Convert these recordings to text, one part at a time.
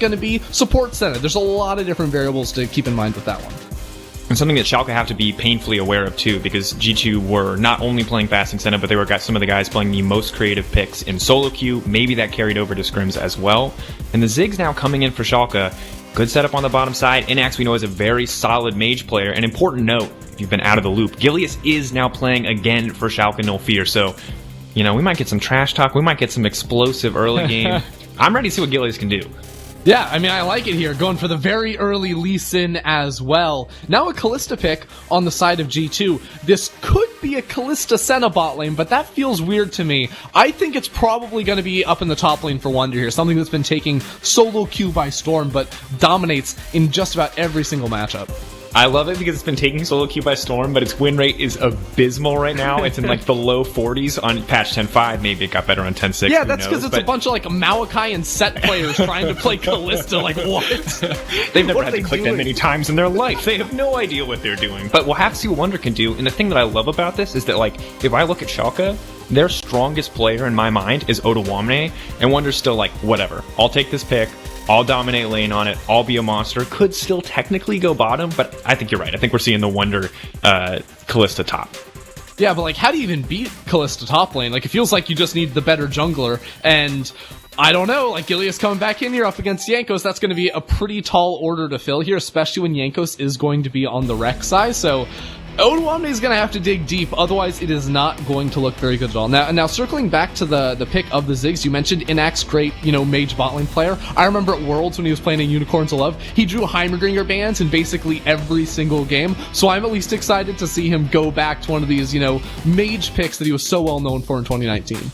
going to be support Senna? There's a lot of different variables to keep in mind with that one. And something that Schalke have to be painfully aware of too, because G2 were not only playing Fasting Senna, but they were got some of the guys playing the most creative picks in solo queue. Maybe that carried over to scrims as well. And the Ziggs now coming in for Schalke. Good setup on the bottom side. Inax we know is a very solid mage player. An important note, if you've been out of the loop, Gilius is now playing again for Schalke No Fear. So, we might get some trash talk. We might get some explosive early game. I'm ready to see what Gilius can do. Yeah, I like it here, going for the very early Lee Sin as well. Now a Kalista pick on the side of G2. This could be a Kalista Senna bot lane, but that feels weird to me. I think it's probably going to be up in the top lane for Wonder here, something that's been taking solo queue by storm, but dominates in just about every single matchup. I love it because it's been taking solo queue by storm, but its win rate is abysmal right now. It's in the low 40s on patch 10.5. Maybe it got better on 10.6. Yeah, that's because it's a bunch of Maokai and Set players trying to play Kalista. What? They've never had to click that many times in their life. They have no idea what they're doing. But we'll have to see what Wonder can do. And the thing that I love about this is that, if I look at Schalke, their strongest player in my mind is Ottawamne, and Wonder's still whatever. I'll take this pick. I'll dominate lane on it. I'll be a monster. Could still technically go bottom, but I think you're right. I think we're seeing the Wonder Kalista top. Yeah, but how do you even beat Kalista top lane? It feels like you just need the better jungler, and I don't know, Gilius coming back in here up against Jankos, that's going to be a pretty tall order to fill here, especially when Jankos is going to be on the rec side, so Ottawamne is going to have to dig deep, otherwise it is not going to look very good at all. Now circling back to the pick of the Ziggs, you mentioned Inax, great, mage bot lane player. I remember at Worlds when he was playing in Unicorns of Love, he drew Heimerdinger bans in basically every single game, so I'm at least excited to see him go back to one of these, mage picks that he was so well known for in 2019.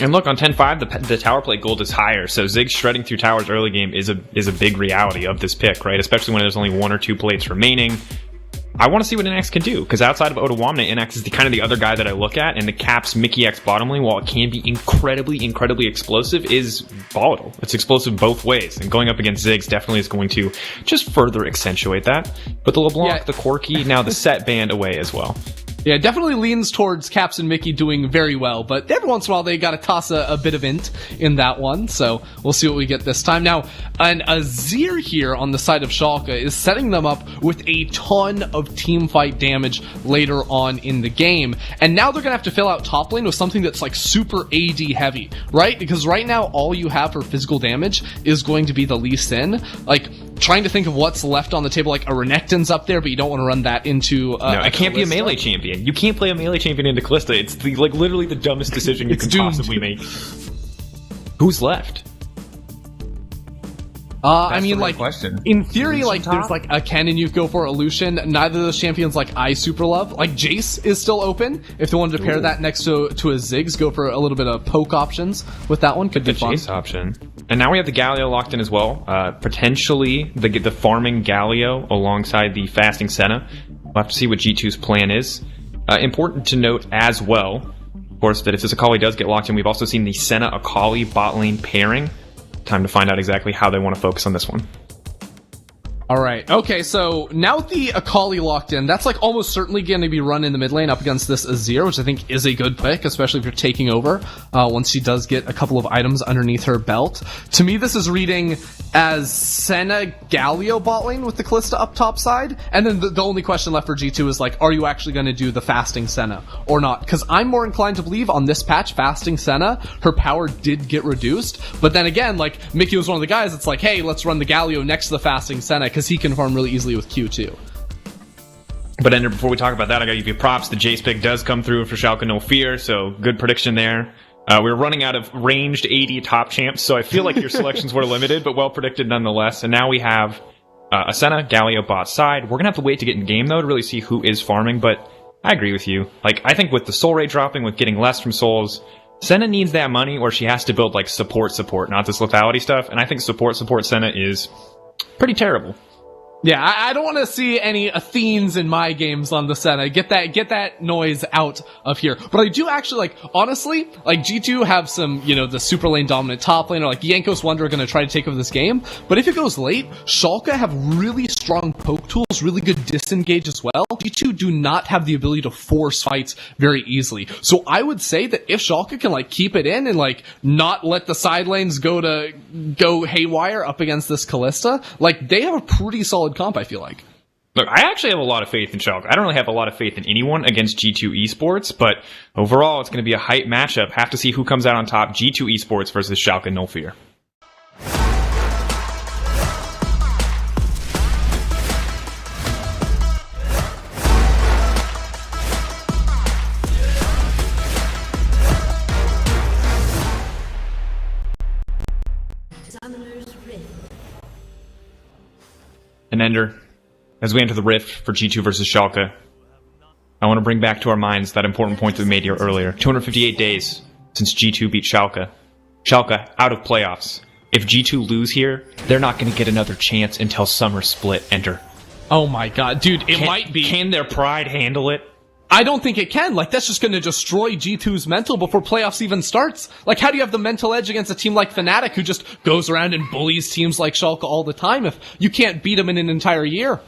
And look, on 10.5, the tower plate gold is higher, so Ziggs shredding through towers early game is a big reality of this pick, right? Especially when there's only 1 or 2 plates remaining. I want to see what Inax can do, because outside of Ottawamne, Inax is the other guy that I look at, and the Caps Mickey X bottom lane, while it can be incredibly explosive, is volatile. It's explosive both ways, and going up against Ziggs definitely is going to just further accentuate that. But the LeBlanc, the Corki, now the set band away as well. Yeah, definitely leans towards Caps and Mickey doing very well, but every once in a while they got to toss a bit of int in that one, so we'll see what we get this time. Now, an Azir here on the side of Schalke is setting them up with a ton of team fight damage later on in the game, and now they're going to have to fill out top lane with something that's super AD heavy, right? Because right now all you have for physical damage is going to be the Lee Sin. Trying to think of what's left on the table, a Renekton's up there, but you don't want to run that into no, it can't be a melee champion. You can't play a melee champion into Kalista. It's literally the dumbest decision you can possibly make. Who's left? Question. In theory, there's a Ken and you go for a Lucian. Neither of those champions I super love. Jace is still open. If they wanted to pair that next to a Ziggs, go for a little bit of poke options with that one. Could be fun. Jace option. And now we have the Galio locked in as well. Potentially the farming Galio alongside the fasting Senna. We'll have to see what G2's plan is. Important to note as well, of course, that if this Akali does get locked in, we've also seen the Senna Akali bot lane pairing. Time to find out exactly how they want to focus on this one. All right. Okay, so now with the Akali locked in, that's almost certainly going to be run in the mid lane up against this Azir, which I think is a good pick, especially if you're taking over once she does get a couple of items underneath her belt. To me, this is reading as Senna Galio bot lane with the Kalista up top side, and then the only question left for G2 is are you actually going to do the fasting Senna or not? Because I'm more inclined to believe on this patch, fasting Senna, her power did get reduced, but then again, Mickey was one of the guys that's hey, let's run the Galio next to the fasting Senna, because he can farm really easily with Q2. But Ender, before we talk about that, I gotta give you props. The Jace pick does come through for Schalke No Fear, so good prediction there. We're running out of ranged AD top champs, so I feel like your selections were limited, but well predicted nonetheless. And now we have a Senna, Galio bot side. We're gonna have to wait to get in game, though, to really see who is farming, but I agree with you. I think with the soul rate dropping, with getting less from souls, Senna needs that money, or she has to build, support, not this lethality stuff, and I think support Senna is pretty terrible. Yeah, I don't want to see any Athenes in my games on the Senna. Get that noise out of here. But I do actually, honestly, G2 have some, the super lane dominant top lane, or Jankos Wonder are going to try to take over this game. But if it goes late, Schalke have really strong strong poke tools, really good disengage as well. G2 do not have the ability to force fights very easily. So I would say that if Schalke can like keep it in and like not let the side lanes go haywire up against this Kalista, like they have a pretty solid comp, I feel like. Look, I actually have a lot of faith in Schalke. I don't really have a lot of faith in anyone against G2 Esports, but overall it's going to be a hype matchup. Have to see who comes out on top, G2 Esports versus Schalke 04. And Ender, as we enter the Rift for G2 versus Schalke, I want to bring back to our minds that important point that we made here earlier. 258 days since G2 beat Schalke. Schalke out of playoffs. If G2 lose here, they're not going to get another chance until summer split, Ender. Oh my god, dude, it might be. Can their pride handle it? I don't think it can. Like, that's just going to destroy G2's mental before playoffs even starts. Like, how do you have the mental edge against a team like Fnatic who just goes around and bullies teams like Schalke all the time if you can't beat them in an entire year?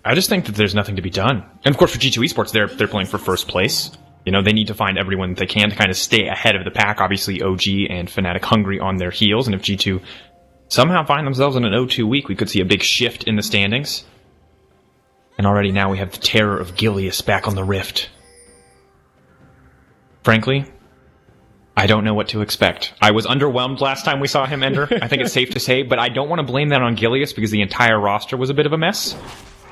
I just think that there's nothing to be done. And of course for G2 Esports, they're playing for first place. You know, they need to find everyone they can to kind of stay ahead of the pack. Obviously, OG and Fnatic hungry on their heels. And if G2 somehow find themselves in an 0-2 week, we could see a big shift in the standings. And already now we have the terror of Gilius back on the Rift. Frankly, I don't know what to expect. I was underwhelmed last time we saw him, Ender. I think it's safe to say, but I don't want to blame that on Gilius because the entire roster was a bit of a mess.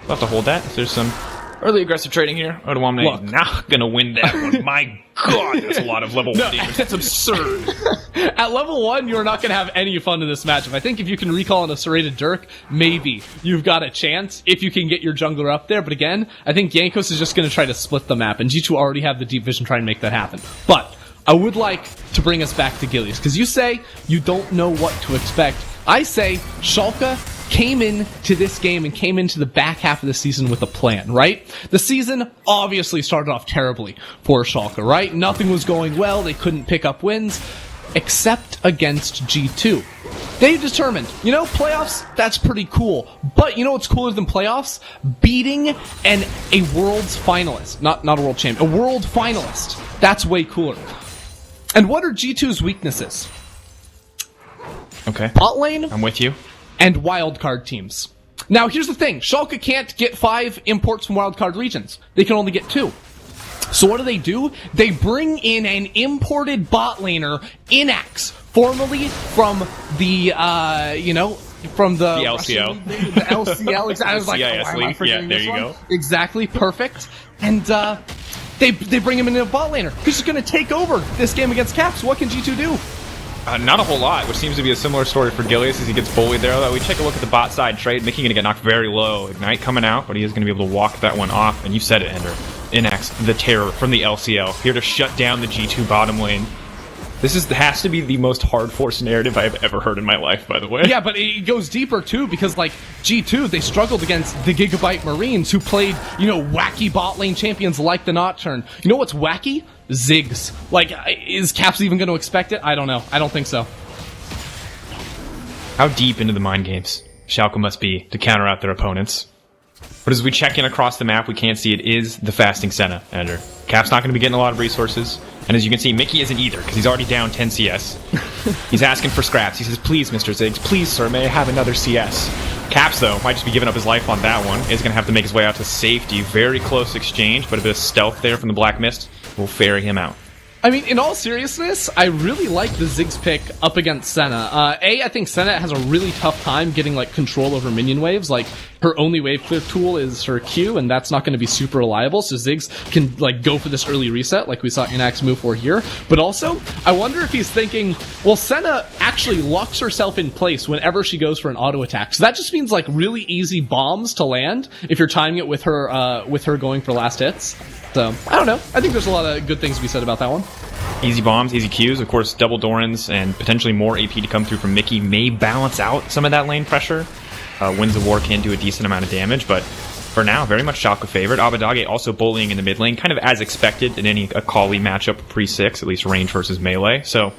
We'll have to hold that. If there's some early aggressive trading here, Odawamne not gonna win that one. My god, that's a lot of level 1 damage. That's absurd. At level 1, you're not gonna have any fun in this matchup. I think if you can recall on a serrated Dirk, maybe you've got a chance if you can get your jungler up there. But again, I think Jankos is just gonna try to split the map, and G2 already have the deep vision trying to make that happen. But I would like to bring us back to Gilius, because you say you don't know what to expect. I say Schalke came into this game and came into the back half of the season with a plan, right? The season obviously started off terribly for Schalke, right? Nothing was going well. They couldn't pick up wins, except against G2. They determined, you know, playoffs, that's pretty cool. But you know what's cooler than playoffs? Beating a world's finalist. Not a world champion, a world finalist. That's way cooler. And what are G2's weaknesses? Okay. Bot lane. I'm with you. And wildcard teams. Now, here's the thing. Schalke can't get 5 imports from wildcard regions. They can only get 2. So what do? They bring in an imported bot laner, Inax, formerly from the, from the LCL. The LCL, exactly. I was like, CIS League. Yeah, there you go. Exactly, perfect. And, they bring him in a bot laner. Who's just gonna take over this game against Caps? What can G2 do? Not a whole lot, which seems to be a similar story for Gilius as he gets bullied there. Although we take a look at the bot side trade, Mickey gonna get knocked very low. Ignite coming out, but he is gonna be able to walk that one off. And you said it, Ender. Inax, the terror from the LCL, here to shut down the G2 bottom lane. This has to be the most hard force narrative I've ever heard in my life, by the way. Yeah, but it goes deeper too, because like G2, they struggled against the Gigabyte Marines, who played, wacky bot lane champions like the Nocturne. You know what's wacky? Ziggs. Like, is Caps even going to expect it? I don't know. I don't think so. How deep into the mind games Schalke must be to counter out their opponents. But as we check in across the map, we can't see it is the fasting Senna, Ender. Cap's not going to be getting a lot of resources. And as you can see, Mickey isn't either, because he's already down 10 CS. He's asking for scraps. He says, please, Mr. Ziggs, please, sir, may I have another CS? Caps, though, might just be giving up his life on that one. Is going to have to make his way out to safety. Very close exchange, but a bit of stealth there from the Black Mist will ferry him out. I mean, in all seriousness, I really like the Ziggs pick up against Senna. I think Senna has a really tough time getting, control over minion waves. Like, her only wave clear tool is her Q, and that's not going to be super reliable, so Ziggs can, go for this early reset, like we saw Inax move for here. But also, I wonder if he's thinking, well, Senna actually locks herself in place whenever she goes for an auto attack. So that just means, really easy bombs to land if you're timing it with her going for last hits. So, I don't know. I think there's a lot of good things to be said about that one. Easy bombs, easy Qs. Of course, double Dorans and potentially more AP to come through from Mickey may balance out some of that lane pressure. Winds of War can do a decent amount of damage, but for now, very much Schalke favored. Abadage also bullying in the mid lane, kind of as expected in any Akali matchup pre-6, at least range versus melee. So,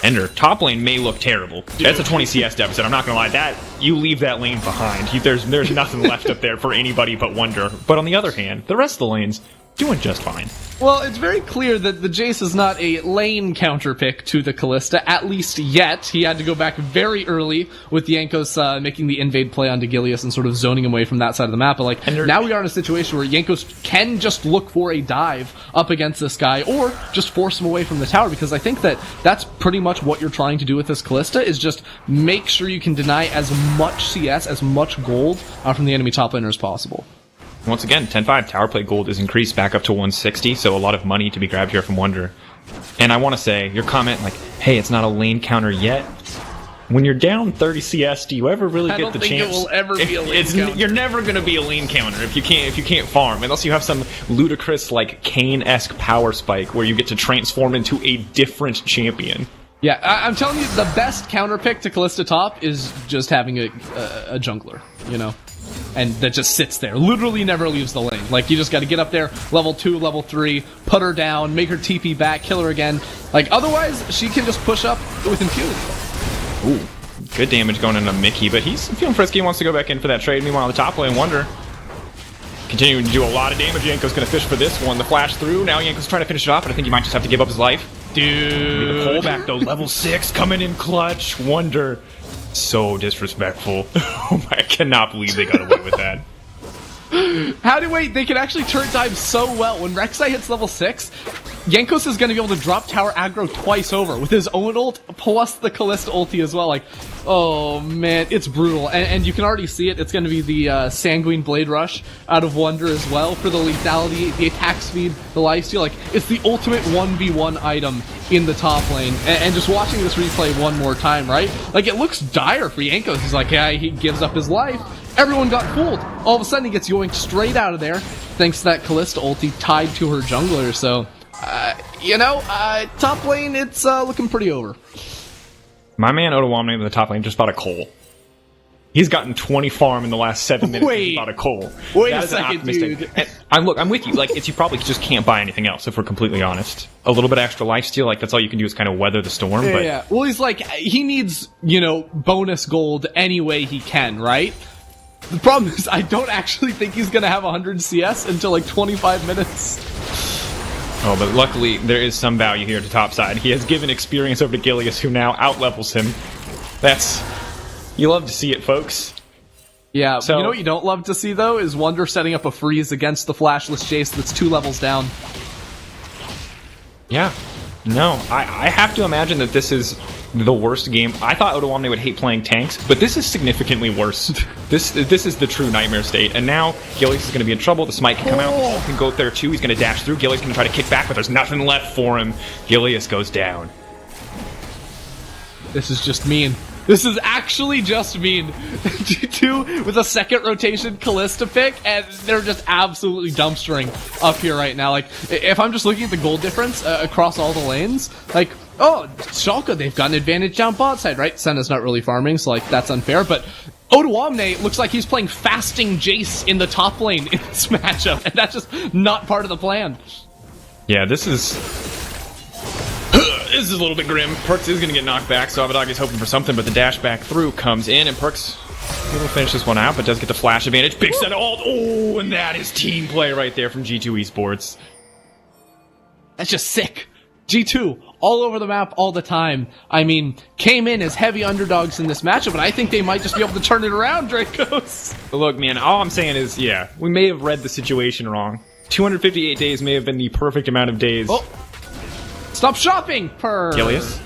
Ender, top lane may look terrible. That's a 20 CS deficit, I'm not gonna lie. That, you leave that lane behind. There's nothing left up there for anybody but Wonder. But on the other hand, the rest of the lanes, doing just fine. Well, it's very clear that the Jace is not a lane counter pick to the Kalista, at least yet. He had to go back very early with Jankos making the invade play onto Gilius and sort of zoning him away from that side of the map. But like, now we are in a situation where Jankos can just look for a dive up against this guy, or just force him away from the tower, because I think that that's pretty much what you're trying to do with this Kalista, is just make sure you can deny as much CS, as much gold from the enemy top laner as possible. Once again, 10-5, tower play gold is increased back up to 160, so a lot of money to be grabbed here from Wonder. And I want to say, your comment like, hey, it's not a lane counter yet. When you're down 30 CS, do you ever really get the chance? I don't think it will ever be a lane counter. You're never going to be a lane counter if you can't farm, unless you have some ludicrous, like, Kane-esque power spike where you get to transform into a different champion. Yeah, I'm telling you, the best counter pick to Kalista top is just having a jungler, you know? And that just sits there, literally never leaves the lane. Like, you just gotta get up there, level 2, level 3, put her down, make her TP back, kill her again. Like, otherwise, she can just push up with impunity. Ooh, good damage going into Mickey, but he's feeling frisky, wants to go back in for that trade. Meanwhile, the top lane, Wonder continuing to do a lot of damage. Yanko's gonna fish for this one. The flash through, now Yanko's trying to finish it off, but I think he might just have to give up his life. Dude. The pullback, though, level 6, coming in clutch. Wonder. So disrespectful. Oh my, I cannot believe they got away with that. They can actually turret dive so well. When Rek'Sai hits level 6, Jankos is going to be able to drop tower aggro twice over with his own ult, plus the Kalista ulti as well. Like, oh man, it's brutal. And you can already see it. It's going to be the Sanguine Blade Rush out of Wonder as well for the lethality, the attack speed, the lifesteal. Like, it's the ultimate 1v1 item in the top lane. And just watching this replay one more time, right? Like, it looks dire for Jankos. He's like, yeah, he gives up his life. Everyone got fooled. All of a sudden, he gets yoinked straight out of there, thanks to that Kalista ulti tied to her jungler. So, top lane, it's looking pretty over. My man Otawamne in the top lane just bought a Cole. He's gotten 20 farm in the last 7 minutes. Wait. He bought a Cole. Wait a second, dude. And I'm with you. Like, you probably just can't buy anything else, if we're completely honest. A little bit of extra lifesteal, like, that's all you can do is kind of weather the storm. Yeah, but yeah. Well, he's like, he needs, bonus gold any way he can, right? The problem is, I don't actually think he's gonna have 100 CS until like 25 minutes. Oh, but luckily, there is some value here to topside. He has given experience over to Gilius, who now outlevels him. You love to see it, folks. Yeah, so, you know what you don't love to see, though, is Wonder setting up a freeze against the flashless Jace that's 2 levels down. Yeah. No, I have to imagine that this is the worst game. I thought Otawamne would hate playing tanks, but this is significantly worse. This is the true nightmare state. And now Gilius is going to be in trouble. The smite can come out. Paul can go there too. He's going to dash through. Gilius can try to kick back, but there's nothing left for him. Gilius goes down. This is just mean. This is actually just mean. G2 with a second rotation Kalista pick, and they're just absolutely dumpstering up here right now. Like, if I'm just looking at the gold difference across all the lanes, like, oh, Schalke, they've got an advantage down bot side, right? Senna's not really farming, so, like, that's unfair, but Otawamne looks like he's playing fasting Jace in the top lane in this matchup, and that's just not part of the plan. Yeah, this is a little bit grim. Perks is going to get knocked back, so Avadog is hoping for something, but the dash back through comes in, and Perks will finish this one out, but does get the flash advantage. Big set of ult. Oh, and that is team play right there from G2 Esports. That's just sick. G2, all over the map, all the time. I mean, came in as heavy underdogs in this matchup, but I think they might just be able to turn it around, Dracos. Look, man, all I'm saying is, yeah, we may have read the situation wrong. 258 days may have been the perfect amount of days. Oh. Stop shopping! Gilius.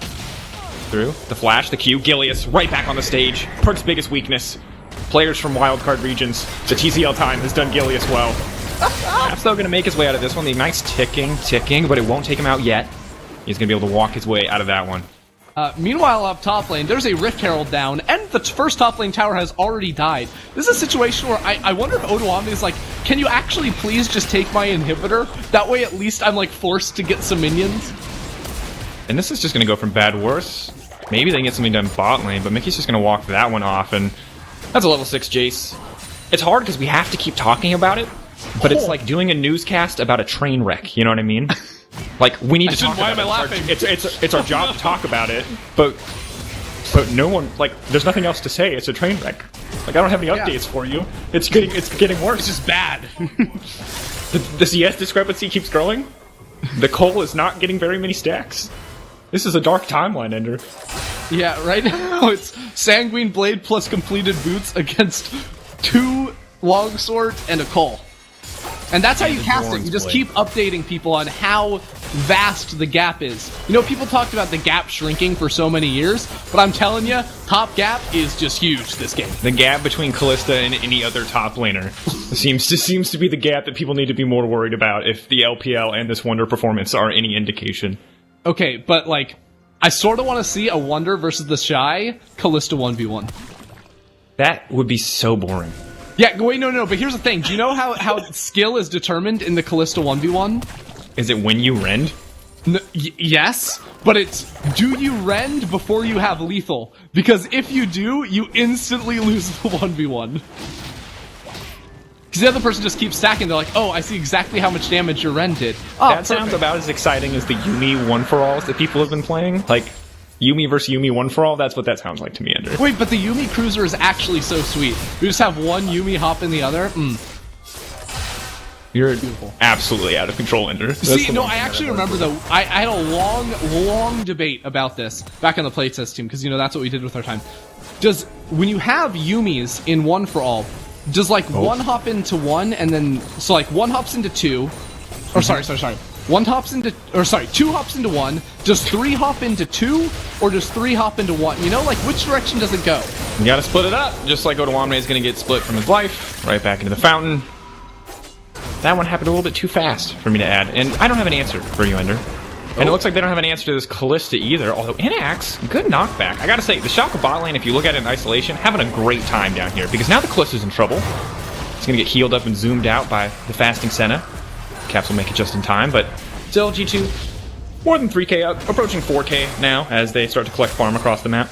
Through. The flash, the Q. Gilius right back on the stage. Perk's biggest weakness. Players from wildcard regions. The TCL time has done Gilius well. Perhaps though going to make his way out of this one. The Ignite's ticking, but it won't take him out yet. He's going to be able to walk his way out of that one. Meanwhile, up top lane, there's a Rift Herald down, and the first top lane tower has already died. This is a situation where I wonder if Otawamne is like, can you actually please just take my inhibitor? That way at least I'm like forced to get some minions. And this is just going to go from bad to worse. Maybe they can get something done bot lane, but Mickey's just going to walk that one off, and that's a level 6 Jace. It's hard because we have to keep talking about it, but it's like doing a newscast about a train wreck, you know what I mean? Like, we need to talk why about am I it. laughing? It's our job to talk about it, but no one, like, there's nothing else to say. It's a train wreck. Like, I don't have any updates for you. It's getting worse. It's just bad. The CS discrepancy keeps growing. The coal is not getting very many stacks. This is a dark timeline, Ender. Yeah, right now it's Sanguine Blade plus completed boots against 2 longsword and a call. And that's how you cast it. You just keep updating people on how vast the gap is. You know, people talked about the gap shrinking for so many years, but I'm telling you, top gap is just huge this game. The gap between Callista and any other top laner seems to be the gap that people need to be more worried about if the LPL and this Wonder performance are any indication. Okay, but like, I sort of want to see a Wonder versus the Shy Callista 1v1. That would be so boring. Yeah, wait, no, but here's the thing. Do you know how skill is determined in the Callista 1v1? Is it when you rend? Yes, but it's do you rend before you have lethal? Because if you do, you instantly lose the 1v1. Because the other person just keeps stacking. They're like, oh, I see exactly how much damage your rend did. Oh, that sounds about as exciting as the Yuumi 1-for-alls that people have been playing. Like, Yuumi versus Yuumi 1-for-all, that's what that sounds like to me, Ender. Wait, but the Yuumi Cruiser is actually so sweet. We just have one Yuumi hop in the other. You're beautiful. Absolutely out of control, Ender. See, no, I actually remember, though, I had a long debate about this back on the playtest team, because, you know, that's what we did with our time. When you have Yuumis in 1-for-all, does, like, one hop into one, and then, so, like, one hops into two, or sorry. Two hops into one. Does 3 hop into 2, or does 3 hop into 1? You know, like, which direction does it go? You gotta split it up, just like Odoamne is gonna get split from his life, right back into the fountain. That one happened a little bit too fast for me to add, and I don't have an answer for you, Ender. And it looks like they don't have an answer to this Callista either, although Inax, good knockback. I gotta say, the Schalke bot lane, if you look at it in isolation, having a great time down here, because now the Callista's in trouble. It's gonna get healed up and zoomed out by the fasting Senna. Caps will make it just in time, but still, G2, more than 3k up, approaching 4k now, as they start to collect farm across the map.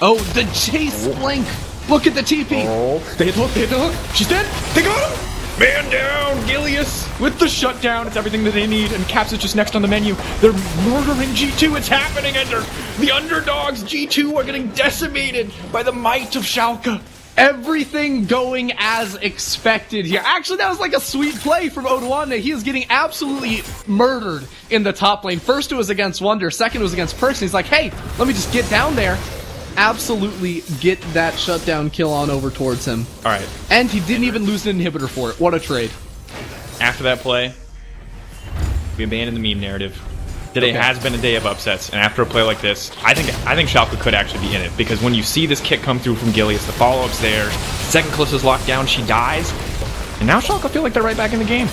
Oh, the chase blink! Look at the TP! Oh, they hit the hook, she's dead, they got him! Man down, Gilius with the shutdown. It's everything that they need, and Caps is just next on the menu. They're murdering G2. It's happening, Ender. The underdogs, G2, are getting decimated by the might of Schalke. Everything going as expected here. Actually, that was like a sweet play from Odoamne. He is getting absolutely murdered in the top lane. First it was against Wonder, second it was against Perks, and he's like, hey, let me just get down there. Absolutely get that shutdown kill on over towards him. Alright. And he didn't even lose an inhibitor for it. What a trade. After that play, we abandoned the meme narrative. Today has been a day of upsets, and after a play like this, I think Schalke could actually be in it, because when you see this kick come through from Gilius, the follow-up's there, second Callista's locked down, she dies, and now Schalke feel like they're right back in the game.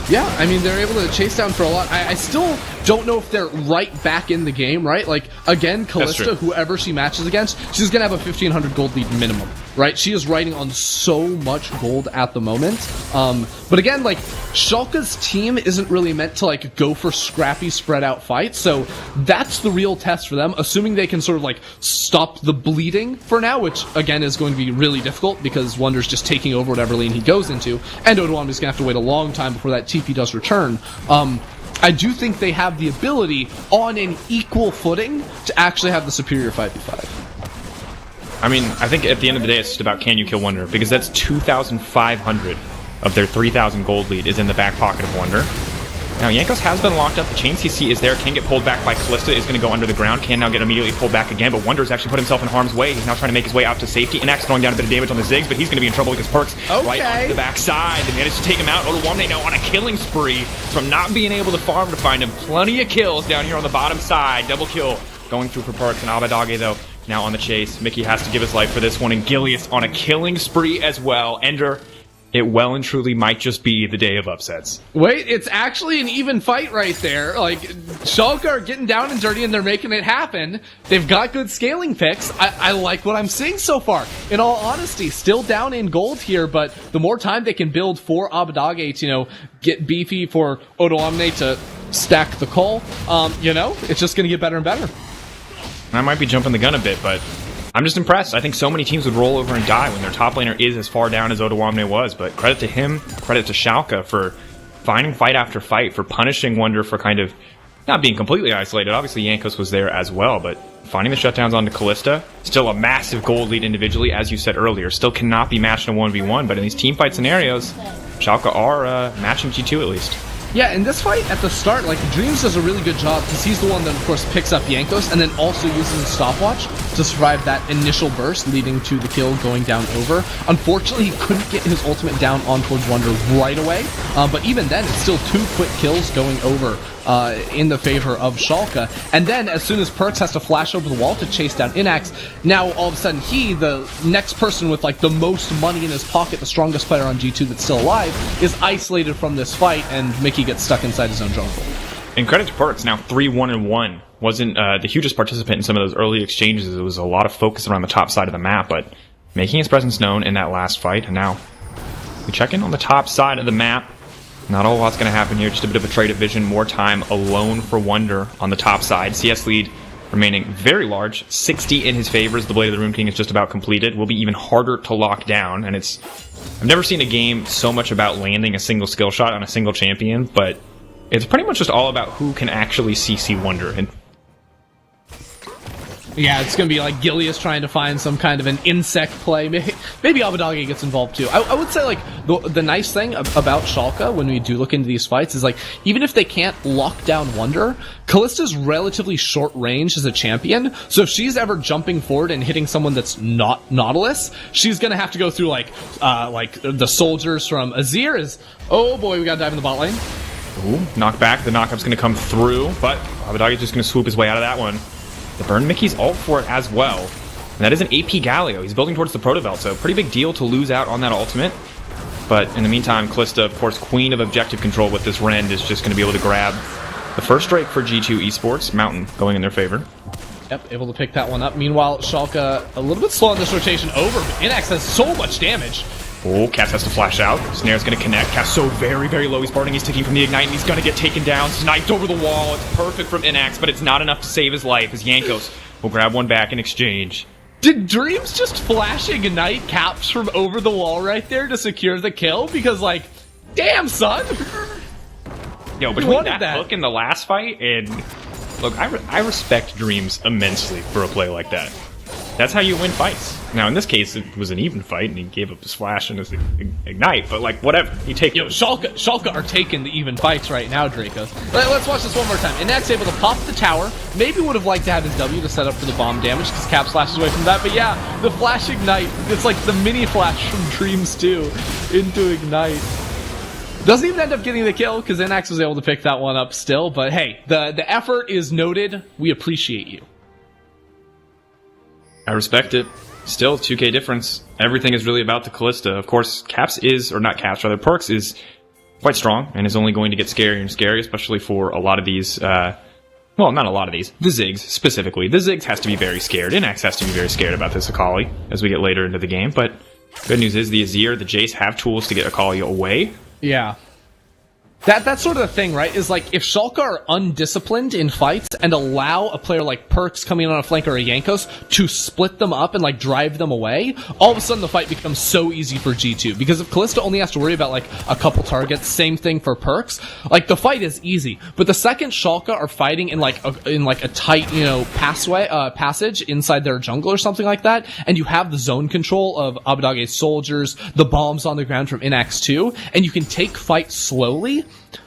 Yeah, I mean, they're able to chase down for a lot. I still don't know if they're right back in the game, right? Like, again, Callista, whoever she matches against, she's going to have a 1,500 gold lead minimum, right? She is riding on so much gold at the moment. But again, like, Schalke's team isn't really meant to, like, go for scrappy, spread-out fights, so that's the real test for them, assuming they can sort of, like, stop the bleeding for now, which, again, is going to be really difficult, because Wonder's just taking over whatever lane he goes into, and Odoamne is going to have to wait a long time before that TP does return. I do think they have the ability, on an equal footing, to actually have the superior 5v5. I mean, I think at the end of the day, it's just about can you kill Wonder, because that's 2,500 of their 3,000 gold lead is in the back pocket of Wonder. Now, Jankos has been locked up. The chain CC is there. Can get pulled back by Callista. Is going to go under the ground. Can now get immediately pulled back again. But Wonder's actually put himself in harm's way. He's now trying to make his way out to safety. Inax throwing down a bit of damage on the Ziggs, but he's going to be in trouble because Perks right on the backside. They managed to take him out. Odoamne now on a killing spree from not being able to farm to find him. Plenty of kills down here on the bottom side. Double kill going through for Perks. And Abadage, though, now on the chase. Mickey has to give his life for this one. And Gilius on a killing spree as well. Ender, it well and truly might just be the day of upsets. Wait, it's actually an even fight right there. Like, Schalke are getting down and dirty and they're making it happen. They've got good scaling picks. I like what I'm seeing so far. In all honesty, still down in gold here, but the more time they can build for Abadage to, you know, get beefy for Odoamne to stack the call, you know, it's just going to get better and better. I might be jumping the gun a bit, but I'm just impressed. I think so many teams would roll over and die when their top laner is as far down as Odoamne was, but credit to him, credit to Schalke for finding fight after fight, for punishing Wonder for kind of not being completely isolated. Obviously, Jankos was there as well, but finding the shutdowns onto Callista. Still a massive gold lead individually, as you said earlier. Still cannot be matched in a 1v1, but in these team fight scenarios, Schalke are matching G2 at least. Yeah, in this fight at the start, like, Dreams does a really good job because he's the one that, of course, picks up Jankos and then also uses the stopwatch to survive that initial burst leading to the kill going down over. Unfortunately, he couldn't get his ultimate down on towards Wonder right away, but even then, it's still 2 quick kills going over in the favor of Schalke. And then, as soon as Perks has to flash over the wall to chase down Inax, now all of a sudden he, the next person with like the most money in his pocket, the strongest player on G2 that's still alive, is isolated from this fight, and Mickey gets stuck inside his own jungle. And credit to Perks, now 3-1-1. Wasn't the hugest participant in some of those early exchanges. It was a lot of focus around the top side of the map, but making his presence known in that last fight. And now we check in on the top side of the map. Not a lot's going to happen here, just a bit of a trade of vision, more time alone for Wonder on the top side. CS lead remaining very large, 60 in his favor as the Blade of the Rune King is just about completed. Will be even harder to lock down, and I've never seen a game so much about landing a single skill shot on a single champion, but it's pretty much just all about who can actually CC Wonder. And yeah, it's going to be like Gilius trying to find some kind of an insect play. Maybe Abadagi gets involved too. I would say, like, the nice thing about Schalke when we do look into these fights is, like, even if they can't lock down Wonder, Callista's relatively short range as a champion, so if she's ever jumping forward and hitting someone that's not Nautilus, she's going to have to go through, like the soldiers from Azir is, oh boy, we got to dive in the bot lane. Ooh, knock back. The knockup's going to come through, but Abadagi's just going to swoop his way out of that one. The burn Mickey's ult for it as well. And that is an AP Galio. He's building towards the Protobelt, so pretty big deal to lose out on that ultimate. But in the meantime, Callista, of course, queen of objective control with this Rend, is just going to be able to grab the first strike for G2 Esports. Mountain going in their favor. Yep, able to pick that one up. Meanwhile, Schalke a little bit slow on this rotation over, but Inax has so much damage. Oh, Cass has to flash out. Snare's going to connect. Cass so very, very low. He's parting. He's taking from the Ignite, and he's going to get taken down. Sniped over the wall. It's perfect from Inax, but it's not enough to save his life as Jankos will grab one back in exchange. Did Dreams just flash Ignite caps from over the wall right there to secure the kill? Because, like, damn, son! Yo, between that hook in the last fight and... Look, I respect Dreams immensely for a play like that. That's how you win fights. Now, in this case, it was an even fight, and he gave up his flash and his Ignite, but, like, whatever. You take it. Schalke are taking the even fights right now, Draco. Let's watch this one more time. Inax able to pop the tower. Maybe would have liked to have his W to set up for the bomb damage, because Cap slashes away from that, but yeah, the flash Ignite, it's like the mini flash from Dreams 2 into Ignite. Doesn't even end up getting the kill, because Inax was able to pick that one up still, but hey, the effort is noted. We appreciate you. I respect it. Still, 2k difference. Everything is really about the Callista. Of course, Perks is quite strong and is only going to get scarier and scarier, especially for a lot of these, well, not a lot of these. The Ziggs, specifically. The Ziggs has to be very scared. Inax has to be very scared about this Akali as we get later into the game, but good news is the Azir, the Jace have tools to get Akali away. Yeah. That's sort of the thing, right? Is like, if Schalke are undisciplined in fights and allow a player like Perks coming in on a flank or a Jankos to split them up and like drive them away, all of a sudden the fight becomes so easy for G2. Because if Callista only has to worry about like a couple targets, same thing for Perks, like the fight is easy. But the second Schalke are fighting in like a tight, passage inside their jungle or something like that, and you have the zone control of Abadage's soldiers, the bombs on the ground from Inax 2, and you can take fights slowly.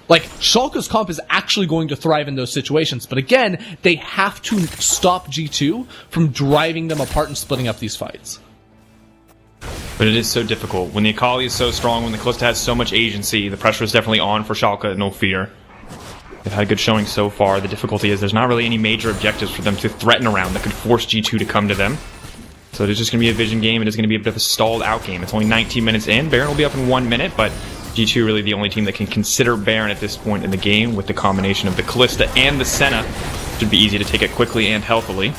Like, Schalke's comp is actually going to thrive in those situations, but again, they have to stop G2 from driving them apart and splitting up these fights. But it is so difficult. When the Akali is so strong, when the Callista has so much agency, the pressure is definitely on for Schalke, no fear. They've had a good showing so far. The difficulty is there's not really any major objectives for them to threaten around that could force G2 to come to them. So it is just going to be a vision game. It is going to be a bit of a stalled out game. It's only 19 minutes in. Baron will be up in 1 minute, but G2 really the only team that can consider Baron at this point in the game with the combination of the Callista and the Senna. Should be easy to take it quickly and healthily.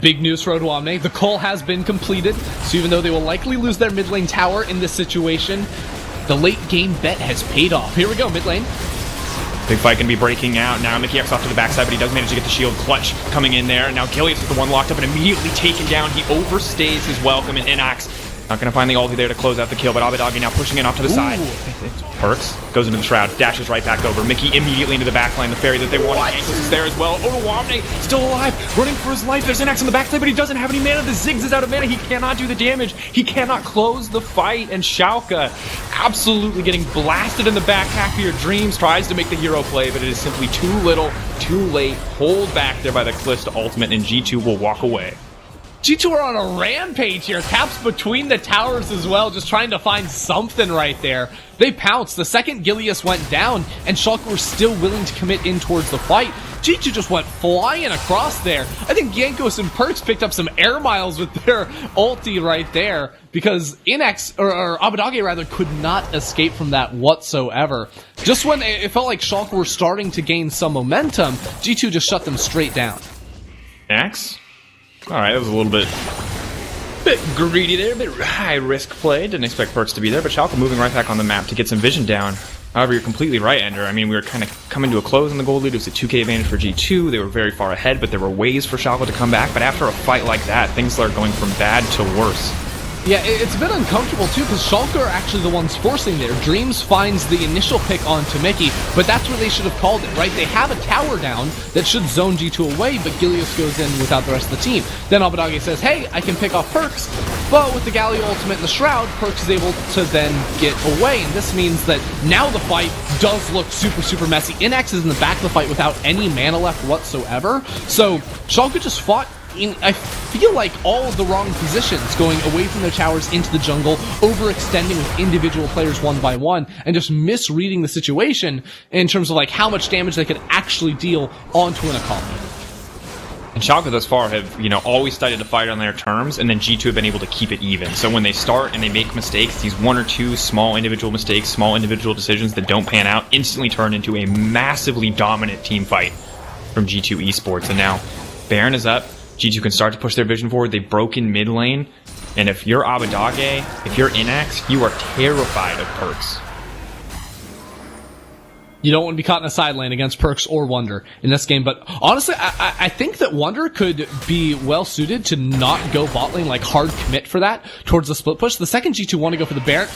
Big news for Odwamne. The call has been completed, so even though they will likely lose their mid lane tower in this situation, the late game bet has paid off. Here we go, mid lane. Big fight going to be breaking out. Now Mickey X off to the backside, but he does manage to get the shield clutch coming in there. Now Gilius is the one locked up and immediately taken down. He overstays his welcome, and Inax Not going to find the ulti there to close out the kill, but Abadagi now pushing it off to the side. Perks goes into the shroud, dashes right back over. Mickey immediately into the backline, the fairy that they wanted. Ankles is there as well. Wamne still alive, running for his life. There's an axe on the backside, but he doesn't have any mana. The Ziggs is out of mana. He cannot do the damage. He cannot close the fight, and Schalke absolutely getting blasted in the back half of your dreams. Tries to make the hero play, but it is simply too little, too late. Hold back there by the Kalista ultimate, and G2 will walk away. G2 are on a rampage here. Caps between the towers as well, just trying to find something right there. They pounced. The second Gilius went down, and Schalke were still willing to commit in towards the fight. G2 just went flying across there. I think Jankos and Perks picked up some air miles with their ulti right there, because Inex, or Abadage rather, could not escape from that whatsoever. Just when it felt like Schalke were starting to gain some momentum, G2 just shut them straight down. Axe? Alright, that was a little bit greedy there, a bit high risk play. Didn't expect Perks to be there, but Schalke moving right back on the map to get some vision down. However, you're completely right, Ender. I mean, we were kind of coming to a close in the gold lead. It was a 2k advantage for G2. They were very far ahead, but there were ways for Schalke to come back. But after a fight like that, things are going from bad to worse. Yeah, it's a bit uncomfortable too, because Schalke are actually the ones forcing there. Dreams finds the initial pick onto Mickey, but that's where they should have called it, right? They have a tower down that should zone G2 away, but Gilius goes in without the rest of the team. Then Abadage says, hey, I can pick off Perks, but with the Galio ultimate and the Shroud, Perks is able to then get away, and this means that now the fight does look super, super messy. Inex is in the back of the fight without any mana left whatsoever, so Schalke just fought I feel like all of the wrong positions, going away from their towers into the jungle, overextending with individual players one by one, and just misreading the situation in terms of like how much damage they could actually deal onto an Akali. And Schalke thus far have, always started to fight on their terms, and then G2 have been able to keep it even. So when they start and they make mistakes, these one or two small individual mistakes, small individual decisions that don't pan out, instantly turn into a massively dominant team fight from G2 Esports. And now Baron is up. G2 can start to push their vision forward. They broke in mid lane. And if you're Abadage, if you're Inax, you are terrified of Perks. You don't want to be caught in a side lane against Perks or Wonder in this game. But honestly, I think that Wonder could be well suited to not go bot lane, like hard commit for that towards the split push. The second G2 want to go for the Baron.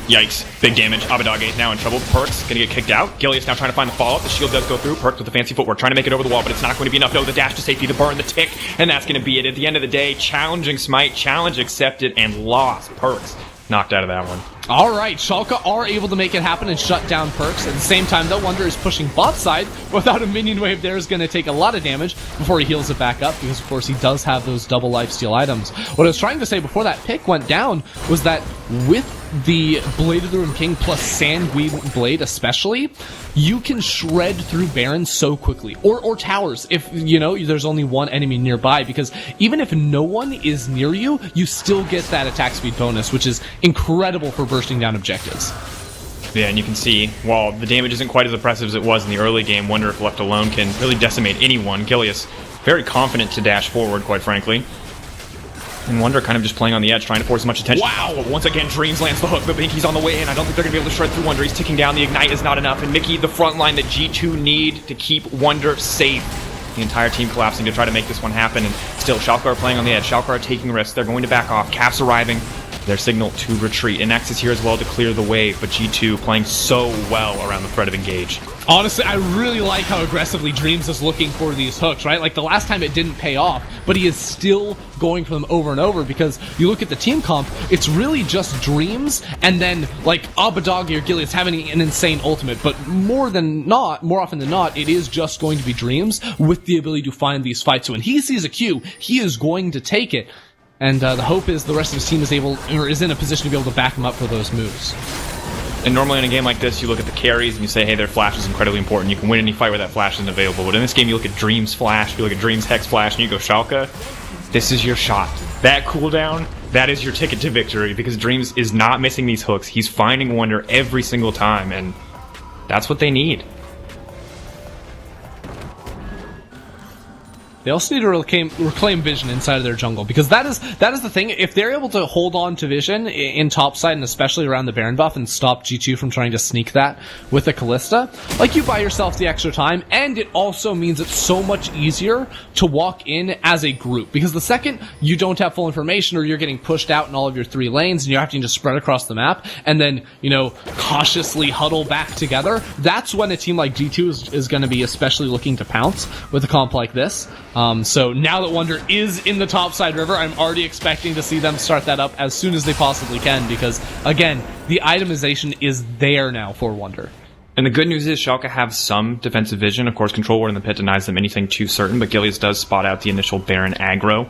Yikes. Big damage. Abadage now in trouble. Perks gonna get kicked out. Gilius now trying to find the follow-up. The shield does go through. Perks with the fancy footwork trying to make it over the wall, but it's not going to be enough. No, the dash to safety, the burn, the tick, and that's going to be it. At the end of the day, challenging smite, challenge accepted, and lost. Perks knocked out of that one. Alright, Schalke are able to make it happen and shut down Perks. At the same time, though, Wonder is pushing bot side. Without a minion wave there is going to take a lot of damage before he heals it back up, because of course he does have those double lifesteal items. What I was trying to say before that pick went down was that with the Blade of the Ruined King plus Sanguine Blade especially, you can shred through Barons so quickly. Or towers, if, there's only one enemy nearby, because even if no one is near you, you still get that attack speed bonus, which is incredible for bursting down objectives. Yeah, and you can see, while the damage isn't quite as oppressive as it was in the early game, Wonder, if left alone, can really decimate anyone. Gilius, very confident to dash forward, quite frankly. And Wonder kind of just playing on the edge, trying to force as much attention. Wow! Once again, Dreams lands the hook, but Binky's on the way in. I don't think they're going to be able to shred through Wonder. He's ticking down. The Ignite is not enough. And Mickey, the front line that G2 need to keep Wonder safe. The entire team collapsing to try to make this one happen. And still, Schalke are playing on the edge. Schalke are taking risks. They're going to back off. Caps arriving. Their signal to retreat. And X is here as well to clear the way, but G2 playing so well around the threat of engage. Honestly, I really like how aggressively Dreams is looking for these hooks, right? Like the last time it didn't pay off, but he is still going for them over and over, because you look at the team comp, it's really just Dreams and then like Abadage or Gilius having an insane ultimate, but more often than not, it is just going to be Dreams with the ability to find these fights. So when he sees a Q, he is going to take it. And the hope is the rest of his team is in a position to be able to back him up for those moves. And normally in a game like this, you look at the carries and you say, hey, their flash is incredibly important. You can win any fight where that flash isn't available. But in this game, you look at Dreams flash, you look at Dreams Hex flash, and you go, Schalke, this is your shot. That cooldown, that is your ticket to victory, because Dreams is not missing these hooks. He's finding Wonder every single time, and that's what they need. They also need to reclaim vision inside of their jungle, because that is the thing. If they're able to hold on to vision in top side, and especially around the Baron buff, and stop G2 from trying to sneak that with a Kalista, like, you buy yourself the extra time, and it also means it's so much easier to walk in as a group, because the second you don't have full information, or you're getting pushed out in all of your 3 lanes, and you're having to spread across the map, and then, you know, cautiously huddle back together, that's when a team like G2 is going to be especially looking to pounce with a comp like this. So now that Wonder is in the topside river, I'm already expecting to see them start that up as soon as they possibly can, because, again, the itemization is there now for Wonder. And the good news is Schalke have some defensive vision. Of course, Control Ward in the pit denies them anything too certain, but Gilius does spot out the initial Baron aggro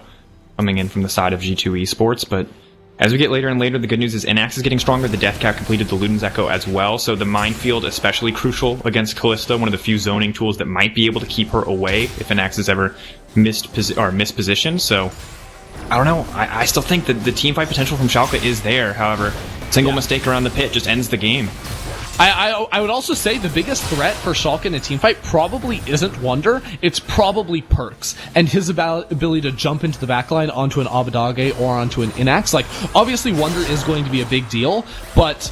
coming in from the side of G2 Esports. But as we get later and later, the good news is Inax is getting stronger. The Death Cat completed the Luden's Echo as well, so the Minefield especially crucial against Kalista, one of the few zoning tools that might be able to keep her away if Inax is ever mispositioned. So I don't know. I still think that the teamfight potential from Schalke is there. However, single mistake around the pit just ends the game. I would also say the biggest threat for Schalke in a teamfight probably isn't Wonder, it's probably Perks, and his ability to jump into the backline onto an Abadage or onto an Inax. Like, obviously Wonder is going to be a big deal, but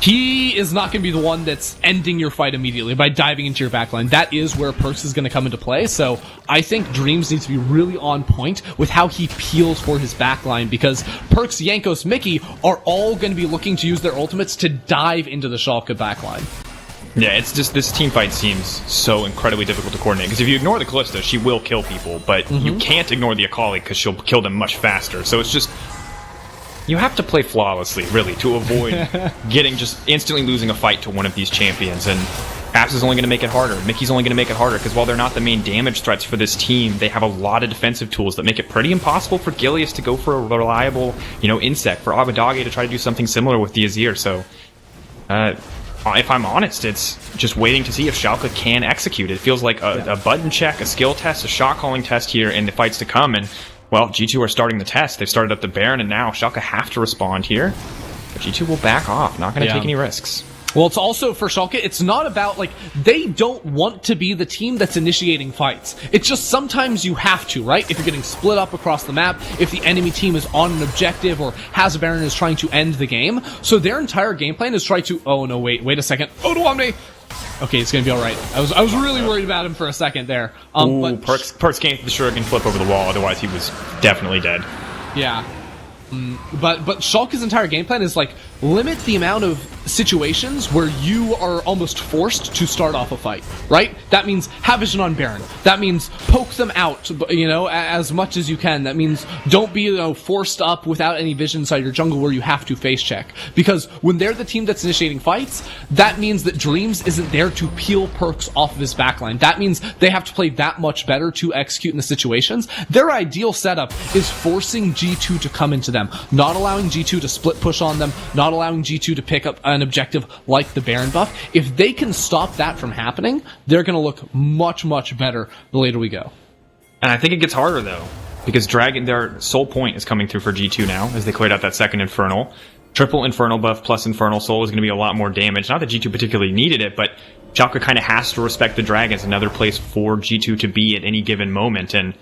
he is not going to be the one that's ending your fight immediately by diving into your backline. That is where Perks is going to come into play, so I think Dreams needs to be really on point with how he peels for his backline, because Perks, Jankos, Mickey are all going to be looking to use their ultimates to dive into the Schalke backline. Yeah, it's just, this team fight seems so incredibly difficult to coordinate, because if you ignore the Kalista, she will kill people, but you can't ignore the Akali because she'll kill them much faster, so it's just, you have to play flawlessly, really, to avoid just instantly losing a fight to one of these champions. And Apps is only going to make it harder. Mickey's only going to make it harder, because while they're not the main damage threats for this team, they have a lot of defensive tools that make it pretty impossible for Gilius to go for a reliable, insect, for Abadage to try to do something similar with the Azir. So, if I'm honest, it's just waiting to see if Schalke can execute. It feels like a button check, a skill test, a shot calling test here in the fights to come, and well, G2 are starting the test. They've started up the Baron, and now Schalke have to respond here. But G2 will back off, not going to take any risks. Well, it's also, for Schalke, it's not about, they don't want to be the team that's initiating fights. It's just sometimes you have to, right? If you're getting split up across the map, if the enemy team is on an objective, or has a Baron and is trying to end the game. So their entire game plan is try to, oh no, wait a second. Oh, no, Omni! Okay, it's gonna be alright. I was really worried about him for a second there. But Perks can't the Shuriken flip over the wall, otherwise he was definitely dead. Yeah. But Schalke's entire game plan is limit the amount of situations where you are almost forced to start off a fight, right? That means have vision on Baron. That means poke them out, as much as you can. That means don't be forced up without any vision inside your jungle where you have to face check. Because when they're the team that's initiating fights, that means that Dreams isn't there to peel Perks off of his backline. That means they have to play that much better to execute in the situations. Their ideal setup is forcing G2 to come into them, not allowing G2 to split push on them, not allowing G2 to pick up an objective like the Baron buff. If they can stop that from happening, they're going to look much, much better the later we go. And I think it gets harder, though, because their Soul Point is coming through for G2 now, as they cleared out that second Infernal. Triple Infernal buff plus Infernal Soul is going to be a lot more damage. Not that G2 particularly needed it, but Schalke kind of has to respect the Dragons, another place for G2 to be at any given moment, and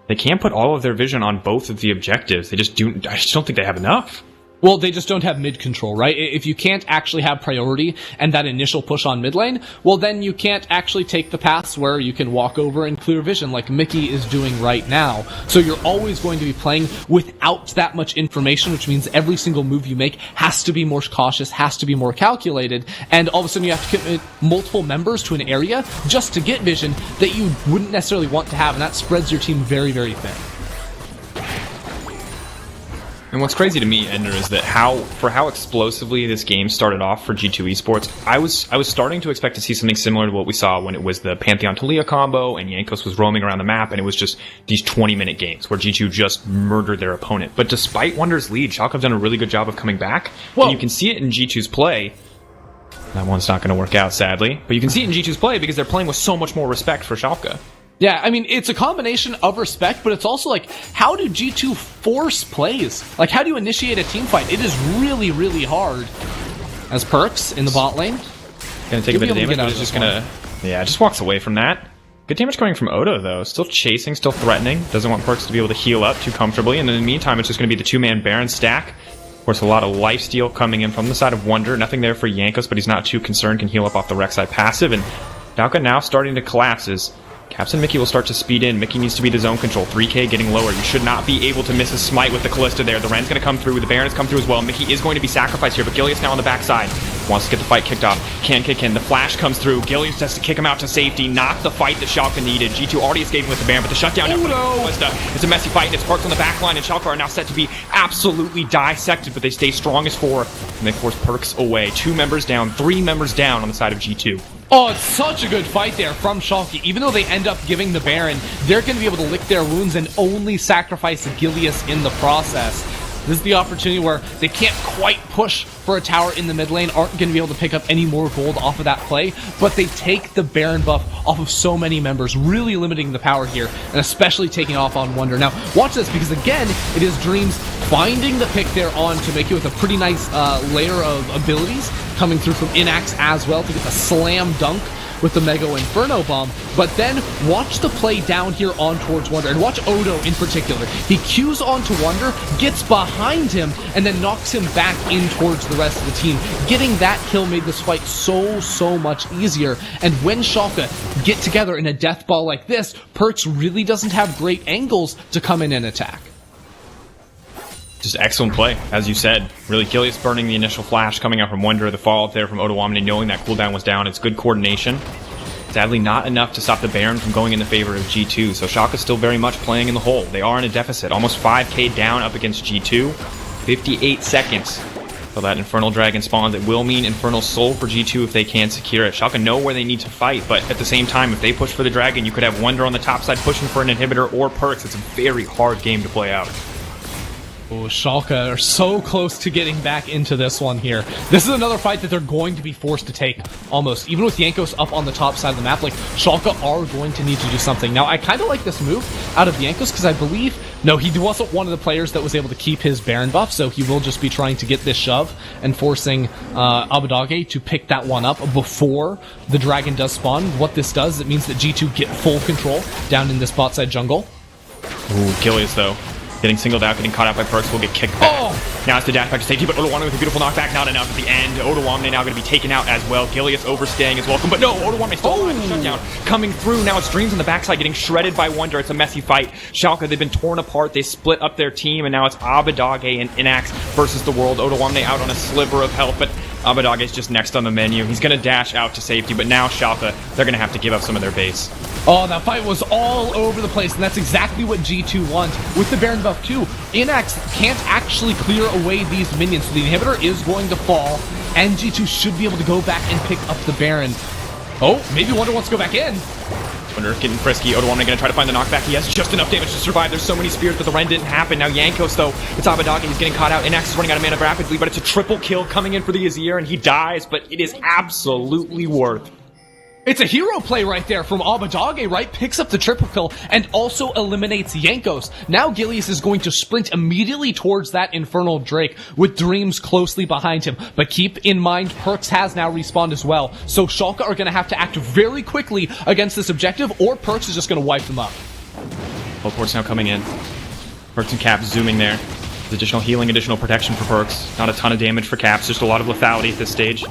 they can't put all of their vision on both of the objectives. I just don't think they have enough. Well, they just don't have mid control, right? If you can't actually have priority and that initial push on mid lane, well, then you can't actually take the paths where you can walk over and clear vision like Mickey is doing right now. So you're always going to be playing without that much information, which means every single move you make has to be more cautious, has to be more calculated, and all of a sudden you have to commit multiple members to an area just to get vision that you wouldn't necessarily want to have, and that spreads your team very, very thin. And what's crazy to me, Ender, is that how explosively this game started off for G2 Esports, I was starting to expect to see something similar to what we saw when it was the Pantheon Talia combo and Jankos was roaming around the map, and it was just these 20-minute games where G2 just murdered their opponent. But despite Wonder's lead, Schalke have done a really good job of coming back. Well, and you can see it in G2's play. That one's not going to work out, sadly. But you can see it in G2's play because they're playing with so much more respect for Schalke. Yeah, I mean, it's a combination of respect, but it's also how do G2 force plays? How do you initiate a team fight? It is really, really hard. As Perks in the bot lane. Gonna take a bit of damage, but it's just gonna... Yeah, just walks away from that. Good damage coming from Odo, though. Still chasing, still threatening. Doesn't want Perks to be able to heal up too comfortably. And in the meantime, it's just going to be the two-man Baron stack. Of course, a lot of lifesteal coming in from the side of Wonder. Nothing there for Jankos, but he's not too concerned. Can heal up off the Rek'Sai passive. And Schalke now starting to collapse as Caps and Mickey will start to speed in. Mickey needs to be to zone control. 3k getting lower. You should not be able to miss a smite with the Kalista there. The Ren's going to come through. The Baron has come through as well. Mickey is going to be sacrificed here, but Gilius now on the backside. Wants to get the fight kicked off. Can kick in. The flash comes through. Gilius has to kick him out to safety. Not the fight that Schalke needed. G2 already escaping with the Baron, but the shutdown now Kalista. It's a messy fight, and it's Perks on the back line, and Schalke are now set to be absolutely dissected, but they stay strong as 4, and they force Perks away. 2 members down, 3 members down on the side of G2. Oh, it's such a good fight there from Schalke. Even though they end up giving the Baron, they're going to be able to lick their wounds and only sacrifice Gilius in the process. This is the opportunity where they can't quite push for a tower in the mid lane, aren't going to be able to pick up any more gold off of that play, but they take the Baron buff off of so many members, really limiting the power here, and especially taking off on Wonder. Now, watch this, because again, it is Dreams finding the pick there on to make it with a pretty nice layer of abilities coming through from Inax as well to get the slam dunk with the Mega Inferno Bomb, but then watch the play down here on towards Wonder, and watch Odo in particular. He cues onto Wonder, gets behind him, and then knocks him back in towards the rest of the team. Getting that kill made this fight so much easier, and when Schalke get together in a death ball like this, Perks really doesn't have great angles to come in and attack. Just excellent play, as you said. Really, Gilius burning the initial flash coming out from Wonder, the follow-up there from Odoamne, knowing that cooldown was down. It's good coordination. Sadly, not enough to stop the Baron from going in the favor of G2, so Schalke is still very much playing in the hole. They are in a deficit, almost 5k down up against G2. 58 seconds till that Infernal Dragon spawns. It will mean Infernal Soul for G2 if they can secure it. Schalke know where they need to fight, but at the same time, if they push for the Dragon, you could have Wonder on the top side pushing for an inhibitor or Perks. It's a very hard game to play out. Oh, Schalke are so close to getting back into this one here. This is another fight that they're going to be forced to take, almost. Even with Jankos up on the top side of the map, like, Schalke are going to need to do something. Now, I kind of like this move out of Jankos, because I believe, no, he wasn't one of the players that was able to keep his Baron buff, so he will just be trying to get this shove and forcing Abadage to pick that one up before the Dragon does spawn. What this does, it means that G2 get full control down in this bot side jungle. Ooh, Gilius, though. Getting singled out, getting caught out by Perks, will get kicked back. Oh. Now it's the dash back to safety, but Odoamne with a beautiful knockback, not enough at the end. Odoamne now going to be taken out as well. Gilius overstaying is welcome, but no, Odoamne still alive. The shutdown coming through. Now it's Dreams on the backside getting shredded by Wonder. It's a messy fight. Schalke, they've been torn apart. They split up their team, and now it's Abadage and Inax versus the world. Odoamne out on a sliver of health, but Abadage is just next on the menu. He's going to dash out to safety, but now Schalke, they're going to have to give up some of their base. Oh, that fight was all over the place, and that's exactly what G2 want. With the Baron buff too, Inax can't actually clear away these minions, so the inhibitor is going to fall, and G2 should be able to go back and pick up the Baron. Oh, maybe Wonder wants to go back in. Wonder getting frisky. Odoamne going to try to find the knockback. He has just enough damage to survive. There's so many spears, but the Ren didn't happen. Now Jankos, though, it's Abadage. He's getting caught out. Inax is running out of mana rapidly, but it's a triple kill coming in for the Azir, and he dies, but it is absolutely worth. It's a hero play right there from Abadage, right? Picks up the triple kill and also eliminates Jankos. Now Gilius is going to sprint immediately towards that Infernal Drake with Dreams closely behind him. But keep in mind, Perks has now respawned as well. So Schalke are going to have to act very quickly against this objective, or Perks is just going to wipe them up. Teleport's now coming in. Perks and Caps zooming there. There's additional healing, additional protection for Perks. Not a ton of damage for Caps, just a lot of lethality at this stage.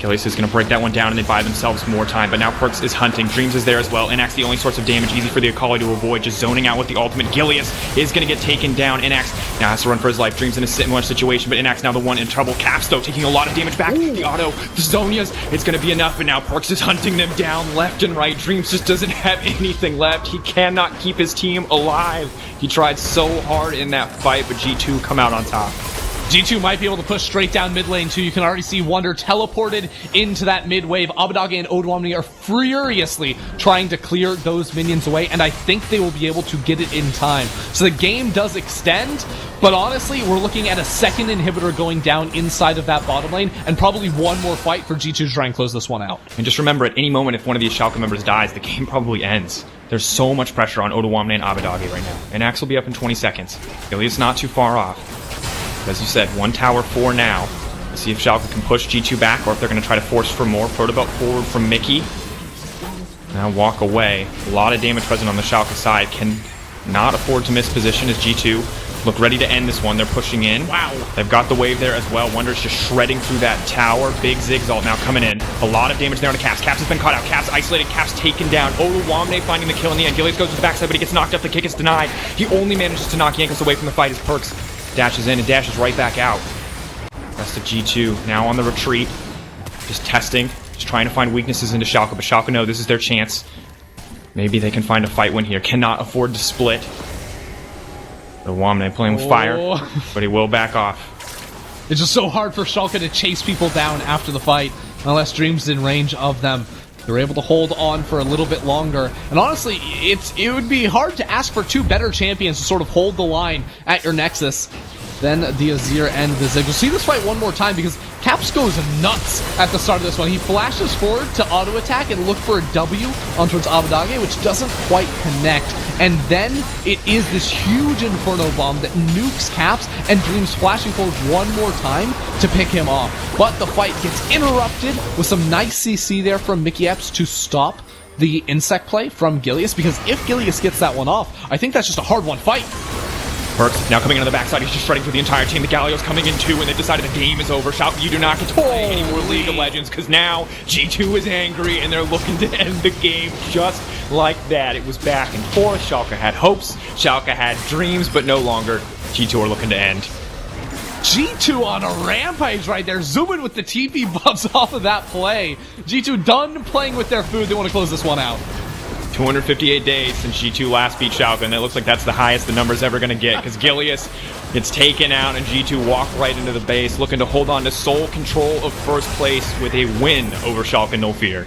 Gilius is going to break that one down, and they buy themselves more time, but now Perks is hunting. Dreams is there as well. Inax the only source of damage, easy for the Akali to avoid, just zoning out with the ultimate. Gilius is going to get taken down. Inax now has to run for his life. Dreams in a similar situation, but Inax now the one in trouble. Caps, though, taking a lot of damage back. Ooh. The auto, the Zonias, it's going to be enough, and now Perks is hunting them down left and right. Dreams just doesn't have anything left. He cannot keep his team alive. He tried so hard in that fight, but G2 come out on top. G2 might be able to push straight down mid lane too. You can already see Wonder teleported into that mid wave. Abadage and Odoamne are furiously trying to clear those minions away, and I think they will be able to get it in time. So the game does extend, but honestly, we're looking at a second inhibitor going down inside of that bottom lane, and probably one more fight for G2 to try and close this one out. And just remember, at any moment, if one of these Schalke members dies, the game probably ends. There's so much pressure on Odoamne and Abadage right now. And Axe will be up in 20 seconds. Ilias not too far off. As you said, one tower for now. Let's see if Schalke can push G2 back, or if they're going to try to force for more. Protobelt forward from Mickey. Now walk away. A lot of damage present on the Schalke side. Can not afford to miss position as G2 look ready to end this one. They're pushing in. Wow. They've got the wave there as well. Wonder's just shredding through that tower. Big Zigzalt now coming in. A lot of damage there on the Caps. Caps has been caught out. Caps isolated. Caps taken down. Oluwamne finding the kill in the end. Gilius goes to the backside, but he gets knocked up. The kick is denied. He only manages to knock Jankos away from the fight as Perks dashes in and dashes right back out. Rest of G2 now on the retreat. Just testing. Just trying to find weaknesses into Schalke, but Schalke know this is their chance. Maybe they can find a fight win here. Cannot afford to split. The Wamne playing with fire, but he will back off. It's just so hard for Schalke to chase people down after the fight, unless Dream's in range of them. They were able to hold on for a little bit longer. And honestly, it would be hard to ask for two better champions to sort of hold the line at your Nexus than the Azir and the Zig. We'll see this fight one more time because Caps goes nuts at the start of this one. He flashes forward to auto-attack and look for a W on towards Abadage, which doesn't quite connect. And then it is this huge Inferno Bomb that nukes Caps, and Dream's flashing forward one more time to pick him off. But the fight gets interrupted with some nice CC there from Mickey Epps to stop the insect play from Gilius, because if Gilius gets that one off, I think that's just a hard-won fight. Perks now coming into the backside. He's just shredding through the entire team. The Galio's coming in too, and they've decided the game is over. Schalke, you do not get to play any more League of Legends, because now G2 is angry, and they're looking to end the game just like that. It was back and forth. Schalke had hopes. Schalke had dreams, but no longer. G2 are looking to end. G2 on a rampage right there, zooming with the TP buffs off of that play. G2 done playing with their food. They want to close this one out. 258 days since G2 last beat Schalke, and it looks like that's the highest the number's ever going to get, because Gilius gets taken out and G2 walk right into the base, looking to hold on to sole control of first place with a win over Schalke No Fear.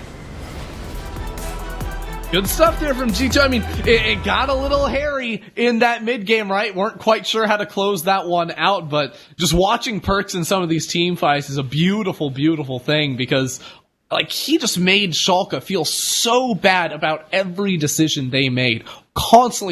Good stuff there from G2. I mean, it got a little hairy in that mid game, right? Weren't quite sure how to close that one out, but just watching Perks in some of these team fights is a beautiful, beautiful thing, because like, he just made Schalke feel so bad about every decision they made, constantly